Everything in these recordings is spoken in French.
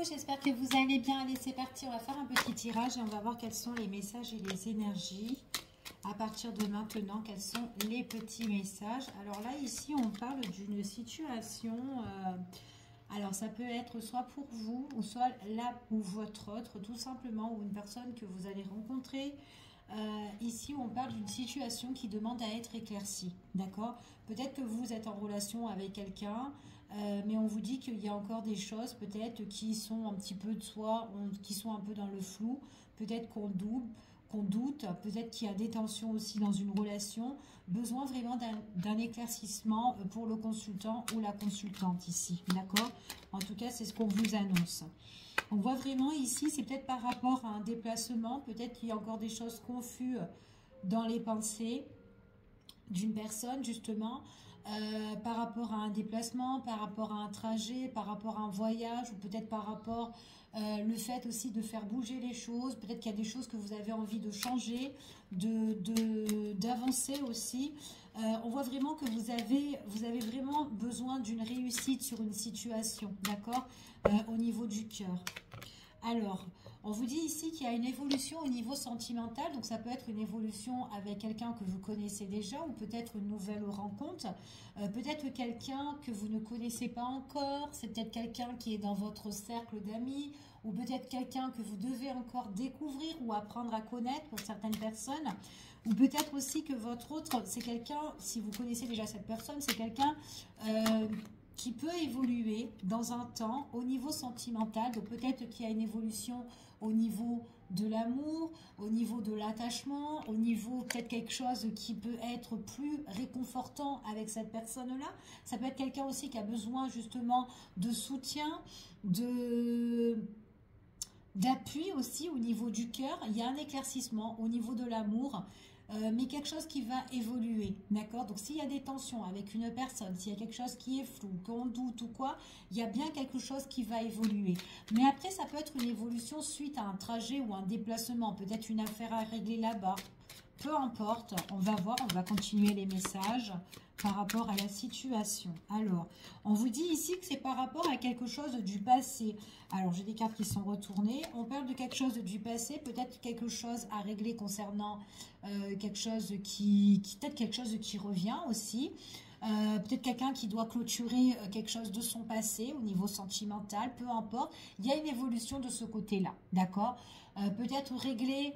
j'espère que vous allez bien. Allez, c'est parti, on va faire un petit tirage et on va voir quels sont les messages et les énergies. À partir de maintenant, quels sont les petits messages. Alors là, ici, on parle d'une situation... alors, ça peut être soit pour vous, ou soit là ou votre autre, tout simplement, ou une personne que vous allez rencontrer. Ici, on parle d'une situation qui demande à être éclaircie, d'accord? Peut-être que vous êtes en relation avec quelqu'un, mais on vous dit qu'il y a encore des choses, peut-être, qui sont un petit peu de soi, qui sont un peu dans le flou. Peut-être qu'on doute, peut-être qu'il y a des tensions aussi dans une relation. Besoin vraiment d'un éclaircissement pour le consultant ou la consultante ici, d'accord? En tout cas, c'est ce qu'on vous annonce. On voit vraiment ici, c'est peut-être par rapport à un déplacement, peut-être qu'il y a encore des choses confuses dans les pensées d'une personne, justement, par rapport à un déplacement, par rapport à un trajet, par rapport à un voyage, ou peut-être par rapport le fait aussi de faire bouger les choses. Peut-être qu'il y a des choses que vous avez envie de changer, d'avancer aussi. On voit vraiment que vous avez vraiment besoin d'une réussite sur une situation, d'accord, au niveau du cœur. Alors, on vous dit ici qu'il y a une évolution au niveau sentimental, donc ça peut être une évolution avec quelqu'un que vous connaissez déjà ou peut-être une nouvelle rencontre, peut-être quelqu'un que vous ne connaissez pas encore, c'est peut-être quelqu'un qui est dans votre cercle d'amis ou peut-être quelqu'un que vous devez encore découvrir ou apprendre à connaître pour certaines personnes, ou peut-être aussi que votre autre, c'est quelqu'un, si vous connaissez déjà cette personne, c'est quelqu'un... qui peut évoluer dans un temps au niveau sentimental. Donc peut-être qu'il y a une évolution au niveau de l'amour, au niveau de l'attachement, au niveau peut-être quelque chose qui peut être plus réconfortant avec cette personne-là. Ça peut être quelqu'un aussi qui a besoin justement de soutien, d'appui aussi au niveau du cœur. Il y a un éclaircissement au niveau de l'amour. Mais quelque chose qui va évoluer, d'accord? Donc s'il y a des tensions avec une personne, s'il y a quelque chose qui est flou, qu'on doute ou quoi, il y a bien quelque chose qui va évoluer. Mais après, ça peut être une évolution suite à un trajet ou un déplacement, peut-être une affaire à régler là-bas. Peu importe, on va voir, on va continuer les messages par rapport à la situation. Alors, on vous dit ici que c'est par rapport à quelque chose du passé. Alors, j'ai des cartes qui sont retournées. On parle de quelque chose du passé, peut-être quelque chose à régler concernant quelque chose peut-être quelque chose qui revient aussi. Peut-être quelqu'un qui doit clôturer quelque chose de son passé au niveau sentimental, peu importe. Il y a une évolution de ce côté-là, d'accord? Peut-être régler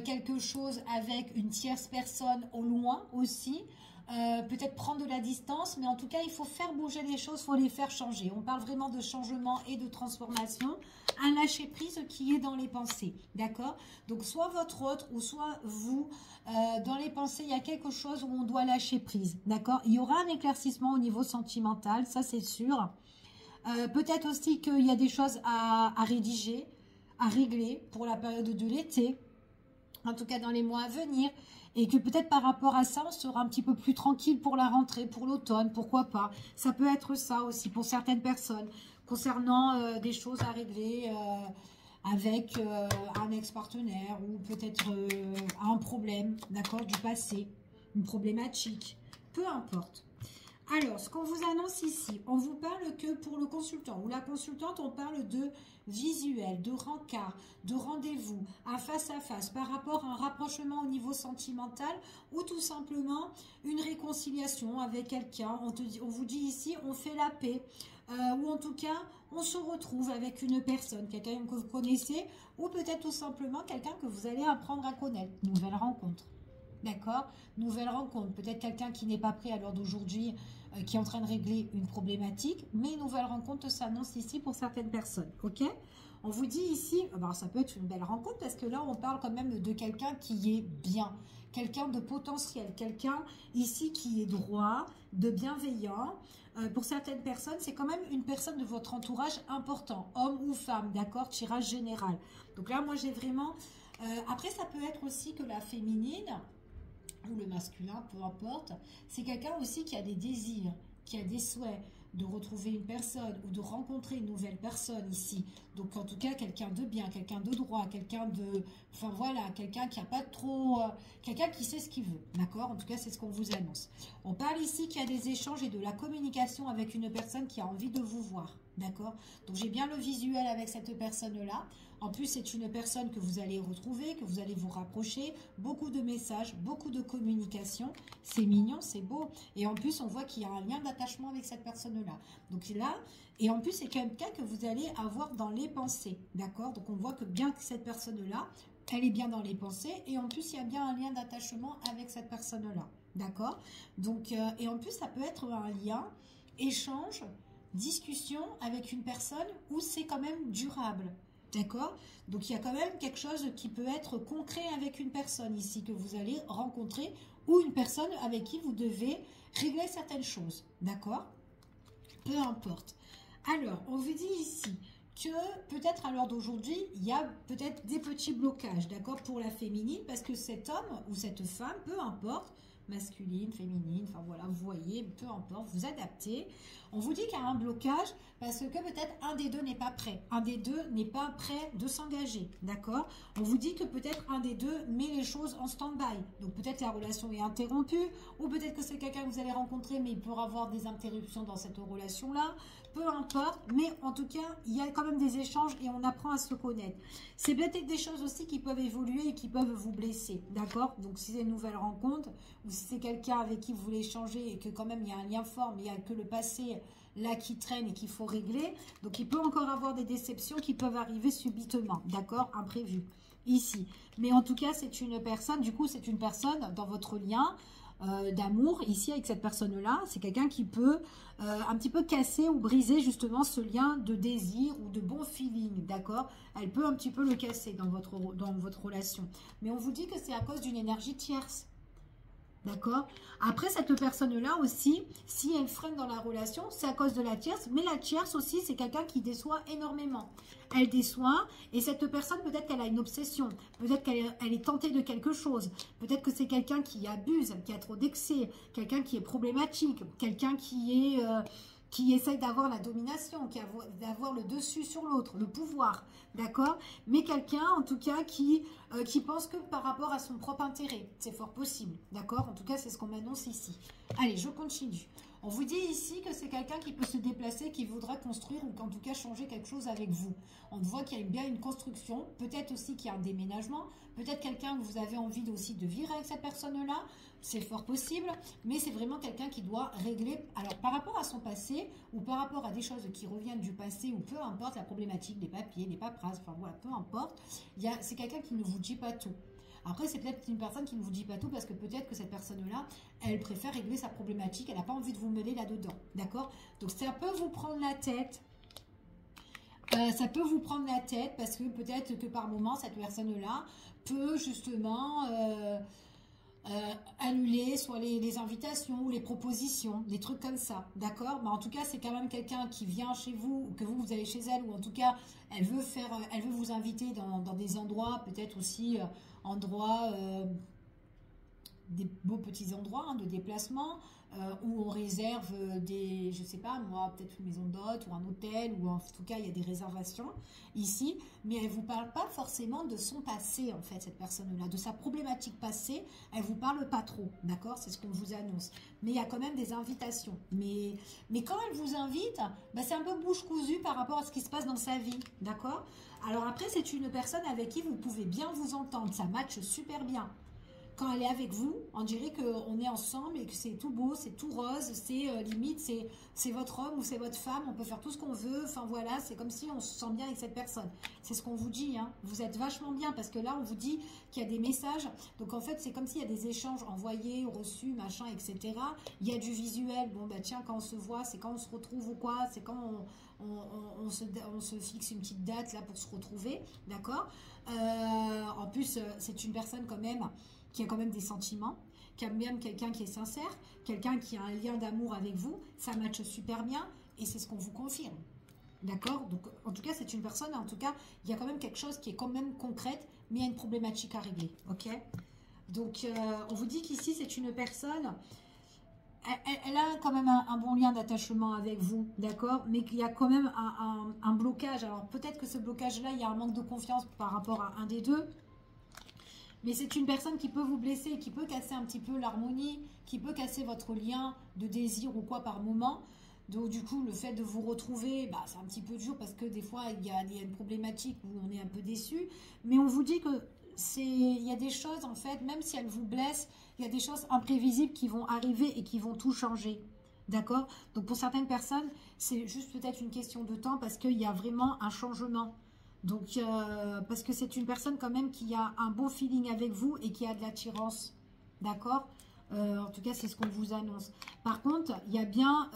quelque chose avec une tierce personne au loin aussi. Peut-être prendre de la distance, mais en tout cas, il faut faire bouger les choses, il faut les faire changer. On parle vraiment de changement et de transformation, un lâcher-prise qui est dans les pensées, d'accord? Donc, soit votre autre ou soit vous, dans les pensées, il y a quelque chose où on doit lâcher prise, d'accord? Il y aura un éclaircissement au niveau sentimental, ça c'est sûr. Peut-être aussi qu'il y a des choses à rédiger, à régler pour la période de l'été, en tout cas dans les mois à venir, et que peut-être par rapport à ça, on sera un petit peu plus tranquille pour la rentrée, pour l'automne, pourquoi pas. Ça peut être ça aussi pour certaines personnes, concernant des choses à régler avec un ex-partenaire ou peut-être un problème, d'accord, du passé, une problématique, peu importe. Alors, ce qu'on vous annonce ici, on vous parle que pour le consultant ou la consultante, on parle de visuel, de rencard, de rendez-vous, un face-à-face par rapport à un rapprochement au niveau sentimental ou tout simplement une réconciliation avec quelqu'un. On vous dit ici, on fait la paix ou en tout cas, on se retrouve avec une personne, quelqu'un que vous connaissez ou peut-être tout simplement quelqu'un que vous allez apprendre à connaître, nouvelle rencontre. D'accord? Nouvelle rencontre. Peut-être quelqu'un qui n'est pas prêt à l'heure d'aujourd'hui, qui est en train de régler une problématique, mais une nouvelle rencontre s'annonce ici pour certaines personnes. Ok? On vous dit ici, ben ça peut être une belle rencontre parce que là, on parle quand même de quelqu'un qui est bien, quelqu'un de potentiel, quelqu'un ici qui est droit, de bienveillant. Pour certaines personnes, c'est quand même une personne de votre entourage important, homme ou femme, d'accord? Tirage général. Donc là, moi, j'ai vraiment... après, ça peut être aussi que la féminine... ou le masculin, peu importe, c'est quelqu'un aussi qui a des désirs, qui a des souhaits de retrouver une personne ou de rencontrer une nouvelle personne ici. Donc en tout cas, quelqu'un de bien, quelqu'un de droit, quelqu'un de... Enfin voilà, quelqu'un qui n'a pas trop... quelqu'un qui sait ce qu'il veut, d'accord? En tout cas, c'est ce qu'on vous annonce. On parle ici qu'il y a des échanges et de la communication avec une personne qui a envie de vous voir. D'accord? Donc j'ai bien le visuel avec cette personne-là. En plus, c'est une personne que vous allez retrouver, que vous allez vous rapprocher. Beaucoup de messages, beaucoup de communication. C'est mignon, c'est beau. Et en plus, on voit qu'il y a un lien d'attachement avec cette personne-là. Donc là, et en plus, c'est quelqu'un que vous allez avoir dans les pensées. D'accord? Donc on voit que bien que cette personne-là, elle est bien dans les pensées. Et en plus, il y a bien un lien d'attachement avec cette personne-là. D'accord? Donc, et en plus, ça peut être un lien, échange, discussion avec une personne où c'est quand même durable. D'accord? Donc il y a quand même quelque chose qui peut être concret avec une personne ici que vous allez rencontrer ou une personne avec qui vous devez régler certaines choses. D'accord? Peu importe. Alors, on vous dit ici que peut-être à l'heure d'aujourd'hui, il y a peut-être des petits blocages, d'accord, pour la féminine, parce que cet homme ou cette femme, peu importe, masculine, féminine, enfin voilà, vous voyez, peu importe, vous adaptez. On vous dit qu'il y a un blocage parce que peut-être un des deux n'est pas prêt. Un des deux n'est pas prêt de s'engager, d'accord? On vous dit que peut-être un des deux met les choses en stand-by. Donc peut-être la relation est interrompue ou peut-être que c'est quelqu'un que vous allez rencontrer mais il pourra avoir des interruptions dans cette relation-là. Peu importe, mais en tout cas, il y a quand même des échanges et on apprend à se connaître. C'est peut-être des choses aussi qui peuvent évoluer et qui peuvent vous blesser, d'accord? Donc si c'est une nouvelle rencontre ou si c'est quelqu'un avec qui vous voulez échanger et que quand même il y a un lien fort, mais il n'y a que le passé là qui traîne et qu'il faut régler, donc il peut encore avoir des déceptions qui peuvent arriver subitement, d'accord? Imprévues, ici. Mais en tout cas, c'est une personne, du coup, c'est une personne dans votre lien d'amour, ici, avec cette personne-là. C'est quelqu'un qui peut un petit peu casser ou briser justement ce lien de désir ou de bon feeling, d'accord? Elle peut un petit peu le casser dans votre relation. Mais on vous dit que c'est à cause d'une énergie tierce. D'accord? Après, cette personne-là aussi, si elle freine dans la relation, c'est à cause de la tierce. Mais la tierce aussi, c'est quelqu'un qui déçoit énormément. Elle déçoit et cette personne, peut-être qu'elle a une obsession. Peut-être qu'elle est tentée de quelque chose. Peut-être que c'est quelqu'un qui abuse, qui a trop d'excès. Quelqu'un qui est problématique. Quelqu'un qui essaye d'avoir la domination, d'avoir le dessus sur l'autre, le pouvoir, d'accord? Mais quelqu'un, en tout cas, qui pense que par rapport à son propre intérêt. C'est fort possible, d'accord? En tout cas, c'est ce qu'on m'annonce ici. Allez, je continue. On vous dit ici que c'est quelqu'un qui peut se déplacer, qui voudra construire ou qu'en tout cas changer quelque chose avec vous. On voit qu'il y a bien une construction, peut-être aussi qu'il y a un déménagement, peut-être quelqu'un que vous avez envie aussi de vivre avec cette personne-là, c'est fort possible, mais c'est vraiment quelqu'un qui doit régler, alors par rapport à son passé ou par rapport à des choses qui reviennent du passé ou peu importe la problématique des papiers, des paperasses, enfin voilà, peu importe, c'est quelqu'un qui ne vous dit pas tout. Après, c'est peut-être une personne qui ne vous dit pas tout parce que peut-être que cette personne-là, elle préfère régler sa problématique, elle n'a pas envie de vous mêler là-dedans, d'accord? Donc ça peut vous prendre la tête. Ça peut vous prendre la tête parce que peut-être que par moment, cette personne-là peut justement annuler soit les invitations ou les propositions, des trucs comme ça, d'accord? Mais en tout cas, c'est quand même quelqu'un qui vient chez vous ou que vous allez chez elle ou en tout cas, elle veut vous inviter dans des endroits, peut-être aussi endroits, des beaux petits endroits de déplacement où on réserve je sais pas moi, peut-être une maison d'hôte ou un hôtel ou en tout cas il y a des réservations ici, mais elle vous parle pas forcément de son passé en fait, cette personne-là, de sa problématique passée, elle vous parle pas trop, d'accord? C'est ce qu'on vous annonce, mais il y a quand même des invitations, mais quand elle vous invite, bah, c'est un peu bouche cousue par rapport à ce qui se passe dans sa vie, d'accord? Alors après, c'est une personne avec qui vous pouvez bien vous entendre, ça matche super bien. Quand elle est avec vous, on dirait qu'on est ensemble et que c'est tout beau, c'est tout rose, c'est limite, c'est votre homme ou c'est votre femme, on peut faire tout ce qu'on veut, enfin voilà, c'est comme si on se sent bien avec cette personne. C'est ce qu'on vous dit, hein. Vous êtes vachement bien parce que là, on vous dit qu'il y a des messages, donc en fait, c'est comme s'il y a des échanges envoyés, reçus, machin, etc. Il y a du visuel, bon bah tiens, quand on se voit, c'est quand on se retrouve ou quoi, c'est quand on se fixe une petite date là pour se retrouver, d'accord? En plus, c'est une personne quand même qui a quand même des sentiments, qui a même quelqu'un qui est sincère, quelqu'un qui a un lien d'amour avec vous, ça matche super bien et c'est ce qu'on vous confirme. D'accord? Donc, en tout cas, c'est une personne, en tout cas, il y a quand même quelque chose qui est quand même concrète, mais il y a une problématique à régler. Ok? Donc, on vous dit qu'ici, c'est une personne, elle a quand même un bon lien d'attachement avec vous, d'accord? Mais qu'il y a quand même un blocage. Alors, peut-être que ce blocage-là, il y a un manque de confiance par rapport à un des deux. Mais c'est une personne qui peut vous blesser, qui peut casser un petit peu l'harmonie, qui peut casser votre lien de désir ou quoi par moment. Donc du coup, le fait de vous retrouver, bah, c'est un petit peu dur parce que des fois, il y a une problématique où on est un peu déçu. Mais on vous dit que il y a des choses, en fait, même si elles vous blessent, il y a des choses imprévisibles qui vont arriver et qui vont tout changer. D'accord? Donc pour certaines personnes, c'est juste peut-être une question de temps parce qu'il y a vraiment un changement. Donc, parce que c'est une personne quand même qui a un bon feeling avec vous et qui a de l'attirance. D'accord? En tout cas, c'est ce qu'on vous annonce. Par contre, il y a bien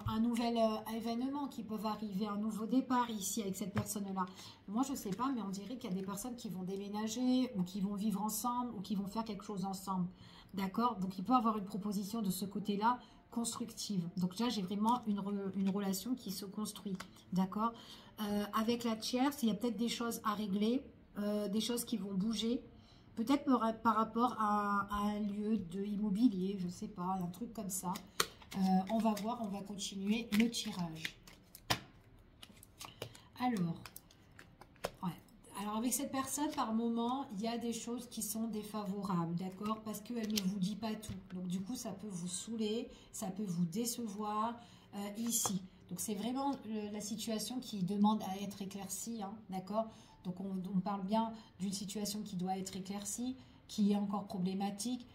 un nouvel événement qui peut arriver, un nouveau départ ici avec cette personne-là. Moi, je ne sais pas, mais on dirait qu'il y a des personnes qui vont déménager ou qui vont vivre ensemble ou qui vont faire quelque chose ensemble. D'accord? Donc, il peut y avoir une proposition de ce côté-là constructive. Donc là, j'ai vraiment une relation qui se construit. D'accord? Avec la tierce, il y a peut-être des choses à régler, des choses qui vont bouger. Peut-être par rapport à un lieu de immobilier, je ne sais pas, un truc comme ça. On va voir, on va continuer le tirage. Alors, ouais. Alors avec cette personne, par moment, il y a des choses qui sont défavorables, d'accord? Parce qu'elle ne vous dit pas tout. Donc du coup, ça peut vous saouler, ça peut vous décevoir ici. Donc c'est vraiment la situation qui demande à être éclaircie, hein, d'accord? Donc on parle bien d'une situation qui doit être éclaircie, qui est encore problématique,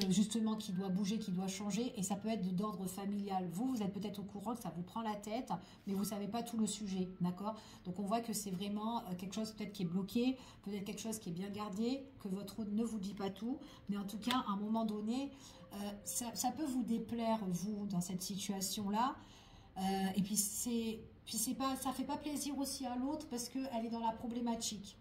justement qui doit bouger, qui doit changer, et ça peut être d'ordre familial. Vous êtes peut-être au courant que ça vous prend la tête, mais vous ne savez pas tout le sujet, d'accord? Donc on voit que c'est vraiment quelque chose peut-être qui est bloqué, peut-être quelque chose qui est bien gardé, que votre autre ne vous dit pas tout, mais en tout cas, à un moment donné, ça peut vous déplaire, vous, dans cette situation-là, et puis c'est pas, ça fait pas plaisir aussi à l'autre parce qu'elle est dans la problématique.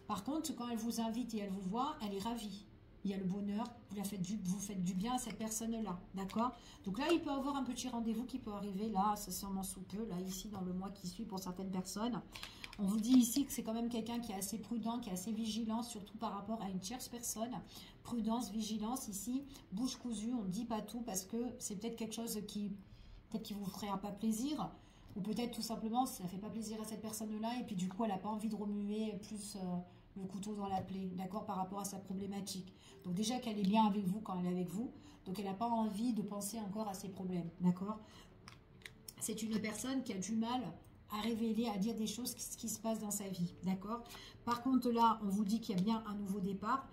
Par contre, quand elle vous invite et elle vous voit, elle est ravie. Il y a le bonheur, vous faites du bien à cette personne-là, d'accord? Donc là, il peut y avoir un petit rendez-vous qui peut arriver, là, c'est sûrement sous peu, là, ici, dans le mois qui suit pour certaines personnes. On vous dit ici que c'est quand même quelqu'un qui est assez prudent, qui est assez vigilant, surtout par rapport à une tierce personne. Prudence, vigilance, ici, bouche cousue, on ne dit pas tout parce que c'est peut-être quelque chose qui... Peut-être qu'il vous ferait pas plaisir, ou peut-être tout simplement ça ne fait pas plaisir à cette personne-là, et puis du coup elle n'a pas envie de remuer plus le couteau dans la plaie, d'accord, par rapport à sa problématique. Donc déjà qu'elle est bien avec vous quand elle est avec vous, donc elle n'a pas envie de penser encore à ses problèmes, d'accord. C'est une personne qui a du mal à révéler, à dire des choses qui se passent dans sa vie, d'accord. Par contre là, on vous dit qu'il y a bien un nouveau départ,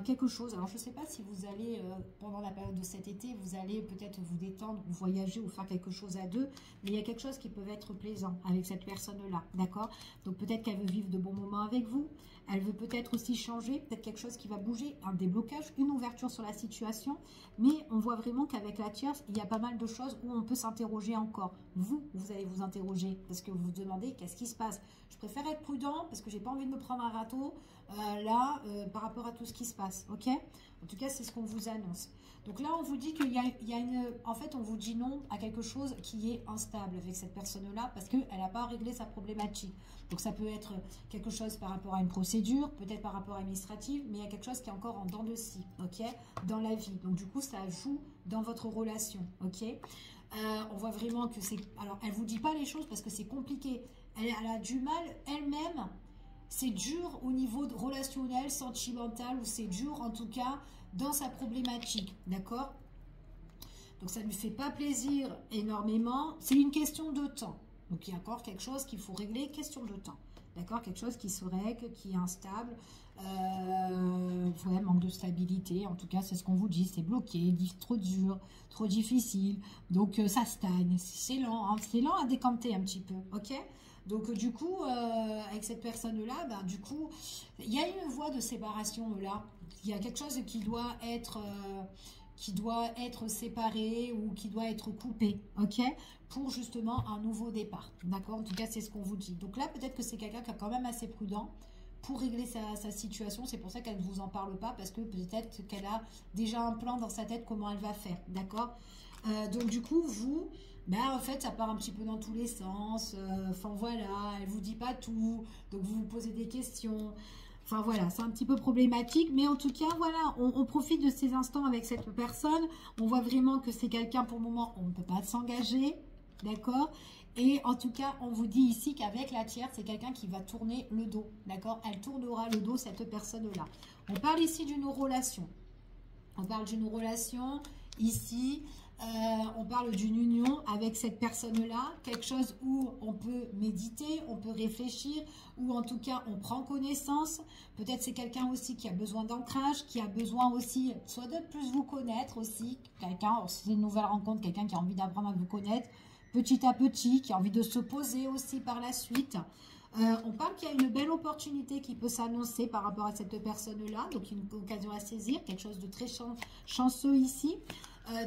quelque chose. Alors, je ne sais pas si vous allez, pendant la période de cet été, vous allez peut-être vous détendre, ou voyager, ou faire quelque chose à deux, mais il y a quelque chose qui peut être plaisant avec cette personne-là, d'accord? Donc, peut-être qu'elle veut vivre de bons moments avec vous, elle veut peut-être aussi changer, peut-être quelque chose qui va bouger, un déblocage, une ouverture sur la situation, mais on voit vraiment qu'avec la tierce, il y a pas mal de choses où on peut s'interroger encore. Vous allez vous interroger, parce que vous vous demandez qu'est-ce qui se passe. Je préfère être prudent, parce que j'ai pas envie de me prendre un râteau, par rapport à tout ce qui se passe, ok? En tout cas, c'est ce qu'on vous annonce. Donc là, on vous dit qu'il y a une... En fait, on vous dit non à quelque chose qui est instable avec cette personne-là parce qu'elle n'a pas réglé sa problématique. Donc ça peut être quelque chose par rapport à une procédure, peut-être par rapport à administrative, mais il y a quelque chose qui est encore en dents de scie, ok? Dans la vie. Donc du coup, ça joue dans votre relation, ok? On voit vraiment que c'est... Alors, elle ne vous dit pas les choses parce que c'est compliqué. Elle a du mal elle-même. C'est dur au niveau relationnel, sentimental, ou c'est dur en tout cas dans sa problématique, d'accord? Donc ça ne lui fait pas plaisir énormément, c'est une question de temps. Donc il y a encore quelque chose qu'il faut régler, question de temps, d'accord? Quelque chose qui se règle, qui est instable, ouais, manque de stabilité, en tout cas c'est ce qu'on vous dit, c'est bloqué, trop dur, trop difficile, donc ça stagne, c'est lent, hein, c'est lent à décanter un petit peu, ok? Donc du coup, avec cette personne-là, ben, du coup, il y a une voie de séparation là. Il y a quelque chose qui doit être séparé ou qui doit être coupé, ok? Pour justement un nouveau départ, d'accord? En tout cas, c'est ce qu'on vous dit. Donc là, peut-être que c'est quelqu'un qui est quand même assez prudent pour régler sa situation. C'est pour ça qu'elle ne vous en parle pas, parce que peut-être qu'elle a déjà un plan dans sa tête comment elle va faire, d'accord? Donc du coup, vous... Ben, en fait, ça part un petit peu dans tous les sens. Enfin, voilà, elle vous dit pas tout. Donc, vous vous posez des questions. Enfin, voilà, c'est un petit peu problématique. Mais en tout cas, voilà, on profite de ces instants avec cette personne. On voit vraiment que c'est quelqu'un, pour le moment, on ne peut pas s'engager. D'accord? Et en tout cas, on vous dit ici qu'avec la tierce, c'est quelqu'un qui va tourner le dos. D'accord? Elle tournera le dos, cette personne-là. On parle ici d'une relation. On parle d'une relation... Ici, On parle d'une union avec cette personne-là, quelque chose où on peut méditer, on peut réfléchir, ou en tout cas on prend connaissance. Peut-être c'est quelqu'un aussi qui a besoin d'ancrage, qui a besoin aussi soit de plus vous connaître aussi, quelqu'un, c'est une nouvelle rencontre, quelqu'un qui a envie d'apprendre à vous connaître petit à petit, qui a envie de se poser aussi par la suite. On parle qu'il y a une belle opportunité qui peut s'annoncer par rapport à cette personne-là, donc une occasion à saisir, quelque chose de très chanceux ici.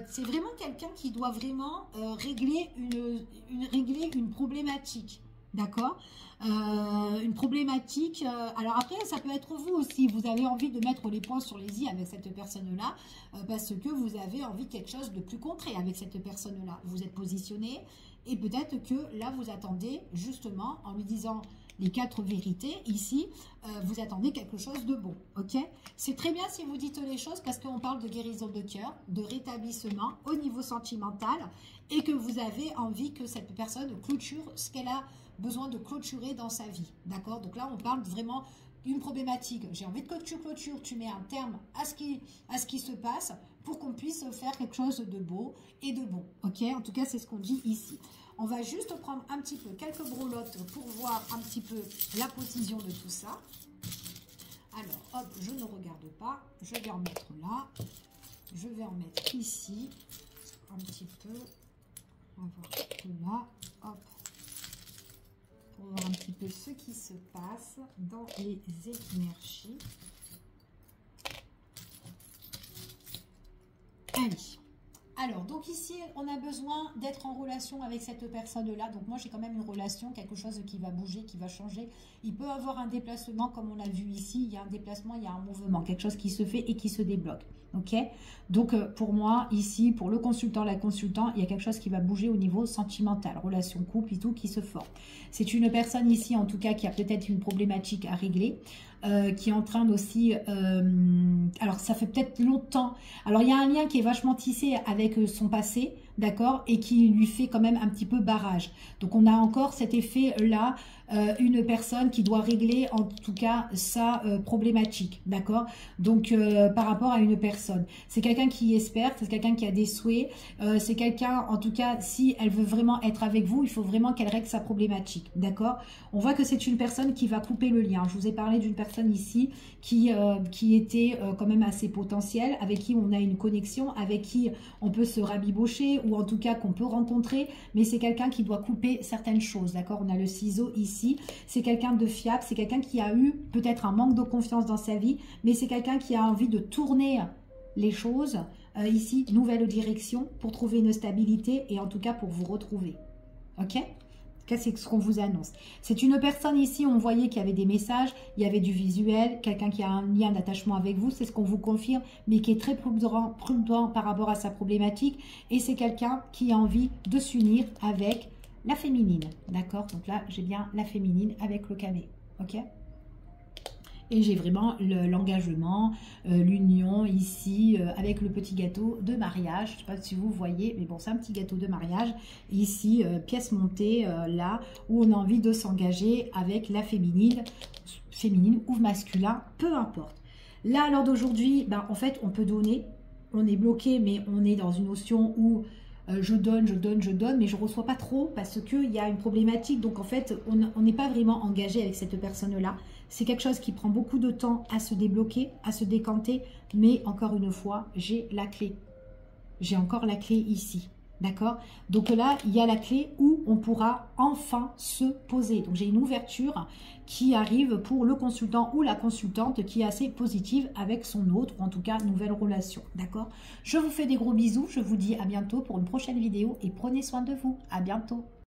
C'est vraiment quelqu'un qui doit vraiment régler une problématique, d'accord, une problématique. Alors après, ça peut être vous aussi, vous avez envie de mettre les points sur les i avec cette personne-là, parce que vous avez envie de quelque chose de plus concret avec cette personne-là. Vous êtes positionné, et peut-être que là, vous attendez justement, en lui disant les 4 vérités, ici, vous attendez quelque chose de bon, ok? C'est très bien si vous dites les choses parce qu'on parle de guérison de cœur, de rétablissement au niveau sentimental et que vous avez envie que cette personne clôture ce qu'elle a besoin de clôturer dans sa vie, d'accord? Donc là, on parle vraiment d'une problématique. J'ai envie que tu clôtures, tu mets un terme à ce qui se passe pour qu'on puisse faire quelque chose de beau et de bon, ok? En tout cas, c'est ce qu'on dit ici. On va juste prendre un petit peu quelques brelottes pour voir un petit peu la précision de tout ça. Alors, hop, je ne regarde pas. Je vais en mettre là. Je vais en mettre ici. Un petit peu. On va voir que là. Hop. Pour voir un petit peu ce qui se passe dans les énergies. Allez. Alors, donc ici, on a besoin d'être en relation avec cette personne-là. Donc moi, j'ai quand même une relation, quelque chose qui va bouger, qui va changer. Il peut avoir un déplacement, comme on l'a vu ici. Il y a un déplacement, il y a un mouvement, quelque chose qui se fait et qui se débloque. Ok? Donc, pour moi, ici, pour le consultant, la consultante, il y a quelque chose qui va bouger au niveau sentimental, relation couple et tout, qui se forme. C'est une personne ici, en tout cas, qui a peut-être une problématique à régler. Qui est en train aussi, alors ça fait peut-être longtemps, alors il y a un lien qui est vachement tissé avec son passé, d'accord, et qui lui fait quand même un petit peu barrage. Donc on a encore cet effet là, une personne qui doit régler en tout cas sa problématique, d'accord. Donc par rapport à une personne, c'est quelqu'un qui espère, c'est quelqu'un qui a des souhaits, c'est quelqu'un, en tout cas, si elle veut vraiment être avec vous, il faut vraiment qu'elle règle sa problématique, d'accord. On voit que c'est une personne qui va couper le lien. Je vous ai parlé d'une personne ici qui était quand même assez potentielle, avec qui on a une connexion, avec qui on peut se rabibocher, ou en tout cas qu'on peut rencontrer, mais c'est quelqu'un qui doit couper certaines choses, d'accord. On a le ciseau ici, c'est quelqu'un de fiable, c'est quelqu'un qui a eu peut-être un manque de confiance dans sa vie, mais c'est quelqu'un qui a envie de tourner les choses, ici, nouvelle direction, pour trouver une stabilité, et en tout cas pour vous retrouver, ok. C'est ce qu'on vous annonce. C'est une personne ici, on voyait qu'il y avait des messages, il y avait du visuel, quelqu'un qui a un lien d'attachement avec vous, c'est ce qu'on vous confirme, mais qui est très prudent par rapport à sa problématique. Et c'est quelqu'un qui a envie de s'unir avec la féminine. D'accord? Donc là, j'ai bien la féminine avec le camé. Ok? Et j'ai vraiment l'engagement, l'union ici avec le petit gâteau de mariage. Je ne sais pas si vous voyez, mais bon, c'est un petit gâteau de mariage. Ici, pièce montée, là, où on a envie de s'engager avec la féminine ou masculin, peu importe. Là, à l'heure d'aujourd'hui, ben, en fait, on peut donner. On est bloqué, mais on est dans une notion où je donne, mais je ne reçois pas trop parce qu'il y a une problématique. Donc, en fait, on n'est pas vraiment engagé avec cette personne-là. C'est quelque chose qui prend beaucoup de temps à se débloquer, à se décanter. Mais encore une fois, j'ai la clé. J'ai encore la clé ici. D'accord? Donc là, il y a la clé où on pourra enfin se poser. Donc, j'ai une ouverture qui arrive pour le consultant ou la consultante qui est assez positive avec son autre, ou en tout cas, nouvelle relation. D'accord? Je vous fais des gros bisous. Je vous dis à bientôt pour une prochaine vidéo et prenez soin de vous. À bientôt.